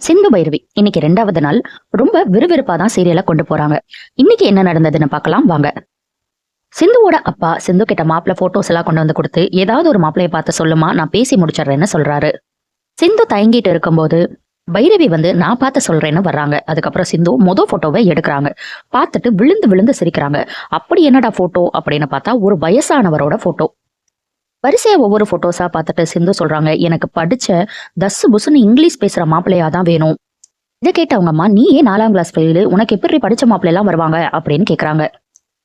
சிந்து பைரவி இன்னைக்கு 2வது நாள் ரொம்ப விறுவிறுப்பா தான் சீரியலை கொண்டு போறாங்க. இன்னைக்கு என்ன நடந்ததுன்னு பார்க்கலாம் வாங்க. சிந்துவோட அப்பா சிந்து கிட்ட மாப்பிள்ள போட்டோஸ் எல்லாம் கொண்டு வந்து கொடுத்து ஏதாவது ஒரு மாப்பிள்ளைய பார்த்து சொல்லுமா, நான் பேசி முடிச்சிடுறேன்னு சொல்றாரு. சிந்து தயங்கிட்டு இருக்கும்போது பைரவி வந்து நான் பார்த்து சொல்றேன்னு வர்றாங்க. அதுக்கப்புறம் சிந்து போட்டோவை எடுக்கிறாங்க. பார்த்துட்டு விழுந்து விழுந்து சிரிக்கிறாங்க. அப்படி என்னடா போட்டோ அப்படின்னு பார்த்தா ஒரு வயசானவரோட போட்டோ. வரிசையா ஒவ்வொரு போட்டோஸா பார்த்துட்டு சிந்து சொல்றாங்க, எனக்கு படிச்ச தஸ்ஸு புசுன்னு இங்கிலீஷ் பேசுற மாப்பிள்ளையா தான் வேணும். இதை கேட்ட அவங்க அம்மா, நீ ஏன் 4ஆம் கிளாஸ் ஃபெயிலு, உனக்கு எப்படி படிச்ச மாப்பிள்ளை எல்லாம் வருவாங்க அப்படின்னு கேக்குறாங்க.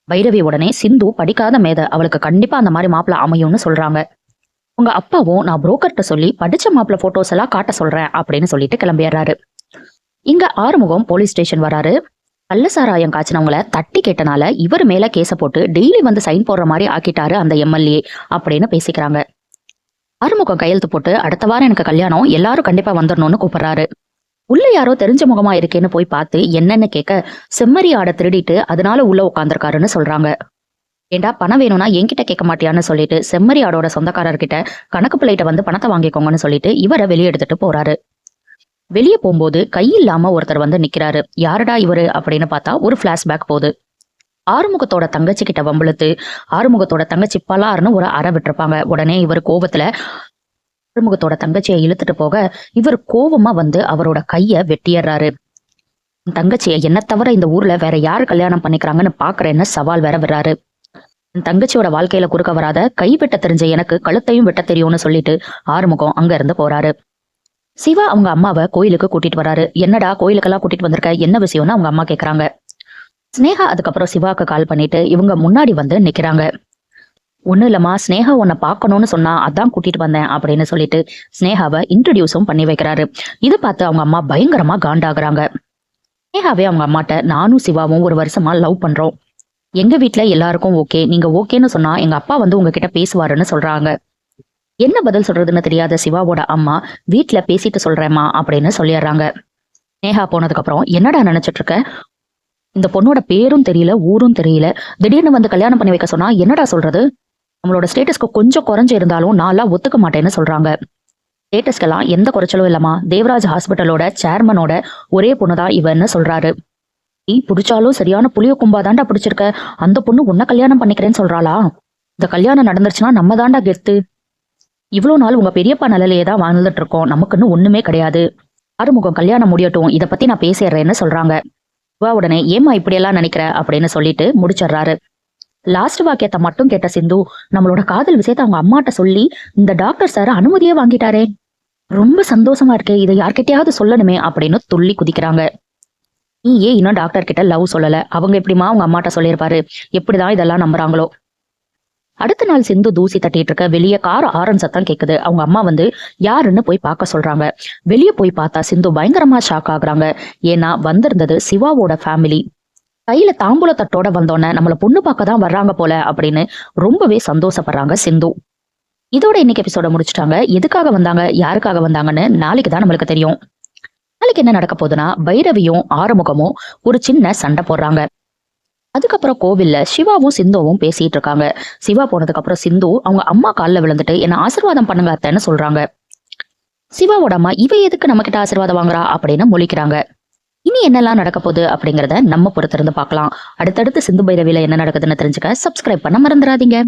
பைரவி உடனே சிந்து படிக்காத மேத, அவளுக்கு கண்டிப்பா அந்த மாதிரி மாப்பிள்ளை அமையும்னு சொல்றாங்க. உங்க அப்பாவும் நான் புரோக்கர்ட்ட சொல்லி படிச்ச மாப்பிள்ளை போட்டோஸ் எல்லாம் காட்ட சொல்றேன் அப்படின்னு சொல்லிட்டு கிளம்பிடுறாரு. இங்க ஆறுமுகம் போலீஸ் ஸ்டேஷன் வராரு. கள்ளசாராயம் காய்ச்சினவங்கள தட்டி கேட்டனால இவர் மேல கேச போட்டு டெய்லி வந்து சைன் போடுற மாதிரி ஆக்கிட்டாரு அந்த எம்எல்ஏ அப்படின்னு பேசிக்கிறாங்க. ஆறுமுகம் கையெழுத்து போட்டு அடுத்த வாரம் எனக்கு கல்யாணம், எல்லாரும் கண்டிப்பா வந்துடணும்னு கூப்பிடுறாரு. உள்ள யாரோ தெரிஞ்ச முகமா இருக்கேன்னு போய் பார்த்து என்னன்னு கேட்க, செம்மறி ஆடை திருடிட்டு அதனால உள்ள உட்காந்துருக்காருன்னு சொல்றாங்க. ஏண்டா பணம் வேணும்னா என்கிட்ட கேட்க மாட்டியான்னு சொல்லிட்டு செம்மறி ஆடோட சொந்தக்காரர்கிட்ட கணக்கு பிள்ளைகிட்ட வந்து பணத்தை வாங்கிக்கோங்கன்னு சொல்லிட்டு இவரை வெளியே எடுத்துட்டு போறாரு. வெளியே போகும்போது கையில்லாம ஒருத்தர் வந்து நிக்கிறாரு. யாருடா இவரு அப்படின்னு பார்த்தா ஒரு பிளாஷ்பேக் போகுது. ஆறுமுகத்தோட தங்கச்சி கிட்ட வம்பிழுத்து ஆறுமுகத்தோட தங்கச்சி பலாருன்னு ஒரு அறை விட்டுருப்பாங்க. உடனே இவர் கோபத்துல ஆறுமுகத்தோட தங்கச்சியை இழுத்துட்டு போக இவர் கோபமா வந்து அவரோட கைய வெட்டிடுறாரு. தங்கச்சியை என்ன தவிர இந்த ஊர்ல வேற யாரு கல்யாணம் பண்ணிக்கிறாங்கன்னு பாக்குறேன்னு சவால் வேற விடுறாரு. தங்கச்சியோட வாழ்க்கையில குறுக்க வராத, கை வெட்ட தெரிஞ்ச எனக்கு கழுத்தையும் வெட்ட தெரியும்னு சொல்லிட்டு ஆறுமுகம் அங்க இருந்து போறாரு. சிவா அவங்க அம்மாவை கோயிலுக்கு கூட்டிட்டு வராரு. என்னடா கோயிலுக்கெல்லாம் கூட்டிட்டு வந்திருக்க, என்ன விஷயம்னு அவங்க அம்மா கேக்குறாங்க. ஸ்னேகா அதுக்கப்புறம் சிவாக்கு கால் பண்ணிட்டு இவங்க முன்னாடி வந்து நிக்கிறாங்க. ஒண்ணு இல்லம்மா, ஸ்னேகா உன்னை பார்க்கணும்னு சொன்னா அதான் கூட்டிட்டு வந்தேன் அப்படின்னு சொல்லிட்டு ஸ்னேகாவை இன்ட்ரடியூஸும் பண்ணி வைக்கிறாரு. இது பார்த்து அவங்க அம்மா பயங்கரமா காண்டாகுறாங்க. ஸ்னேகாவே அவங்க அம்மாட்ட, நானும் சிவாவும் ஒரு வருஷமா லவ் பண்றோம், எங்க வீட்டுல எல்லாருக்கும் ஓகே, நீங்க ஓகேன்னு சொன்னா எங்க அப்பா வந்து உங்ககிட்ட பேசுவாருன்னு சொல்றாங்க. என்ன பதில் சொல்றதுன்னு தெரியாத சிவாவோட அம்மா, வீட்டுல பேசிட்டு சொல்றேம்மா அப்படின்னு சொல்லிடுறாங்க. ஸ்னேகா போனதுக்கு அப்புறம் என்னடா நினைச்சிட்டு இருக்க, இந்த பொண்ணோட பேரும் தெரியல ஊரும் தெரியல, திடீர்னு வந்து கல்யாணம் பண்ணி வைக்க சொன்னா என்னடா சொல்றது, நம்மளோட ஸ்டேட்டஸ்க்கு கொஞ்சம் குறைஞ்சு இருந்தாலும் நான்லாம் ஒத்துக்க மாட்டேன்னு சொல்றாங்க. ஸ்டேட்டஸ்க்கெல்லாம் எந்த குறைச்சலும் இல்லம்மா, தேவராஜ் ஹாஸ்பிட்டலோட சேர்மனோட ஒரே பொண்ணுதான் இவன்னு சொல்றாரு. நீ பிடிச்சாலும் சரியான புளிய கும்பா தாண்டா பிடிச்சிருக்க, அந்த பொண்ணு உன்ன கல்யாணம் பண்ணிக்கிறேன்னு சொல்றாளா, இந்த கல்யாணம் நடந்துருச்சுன்னா நம்ம தாண்டா கெத்து, இவ்வளவு நாள் உங்க பெரியப்பா நிலையிலேயே தான் வாழ்ந்துட்டு இருக்கோம், நமக்குன்னு ஒண்ணுமே கிடையாது, ஆறுமுகம் கல்யாணம் முடியட்டும், இதை பத்தி நான் பேசிடுறேன்னு சொல்றாங்க. உடனே ஏமா இப்படியெல்லாம் நினைக்கிற அப்படின்னு சொல்லிட்டு முடிச்சிடுறாரு. லாஸ்ட் வாக்கியத்தை மட்டும் கேட்ட சிந்து, நம்மளோட காதல் விஷயத்த அவங்க அம்மாட்ட சொல்லி இந்த டாக்டர் சார் அனுமதியே வாங்கிட்டாரே, ரொம்ப சந்தோஷமா இருக்கே, இதை யார்கிட்டயாவது சொல்லணுமே அப்படின்னு துள்ளி குதிக்கிறாங்க. நீ ஏன் இன்னும் டாக்டர் கிட்ட லவ் சொல்லல, அவங்க எப்படிமா அவங்க அம்மாட்ட சொல்லியிருப்பாரு, எப்படிதான் இதெல்லாம் நம்புறாங்களோ. அடுத்த நாள் சிந்து தூசி தட்டிட்டு இருக்க வெளியே கார் ஆரன் சத்தம் கேக்குது. அவங்க அம்மா வந்து யாருன்னு போய் பார்க்க சொல்றாங்க. வெளியே போய் பார்த்தா சிந்து பயங்கரமா ஷாக் ஆகுறாங்க. ஏன்னா வந்திருந்தது சிவாவோட ஃபேமிலி. கையில தாம்பூல தட்டோட வந்தோன்னே நம்மள பொண்ணு பார்க்க தான் வர்றாங்க போல அப்படின்னு ரொம்பவே சந்தோஷப்படுறாங்க சிந்து. இதோட இன்னைக்கு எபிசோட முடிச்சுட்டாங்க. எதுக்காக வந்தாங்க, யாருக்காக வந்தாங்கன்னு நாளைக்கு தான் நம்மளுக்கு தெரியும். நாளைக்கு என்ன நடக்க போகுதுன்னா, பைரவியும் ஆறுமுகமும் ஒரு சின்ன சண்டை போடுறாங்க. அதுக்கப்புறம் கோவில்ல சிவாவும் சிந்துவும் பேசிட்டு இருக்காங்க. சிவா போனதுக்கு அப்புறம் சிந்து அவங்க அம்மா காலில் விழுந்துட்டு என்ன ஆசீர்வாதம் பண்ணுங்க அத்தைன்னு சொல்றாங்க. சிவாவோட அம்மா, இவ எதுக்கு நம்ம கிட்ட ஆசீர்வாதம் வாங்குறா அப்படின்னு மொழிக்கிறாங்க. இனி என்னெல்லாம் நடக்க போகுது அப்படிங்கறத நம்ம பொறுத்திருந்து பார்க்கலாம். அடுத்தடுத்து சிந்து பைரவியில என்ன நடக்குதுன்னு தெரிஞ்சுக்க சப்ஸ்கிரைப் பண்ண மறந்துடாதீங்க.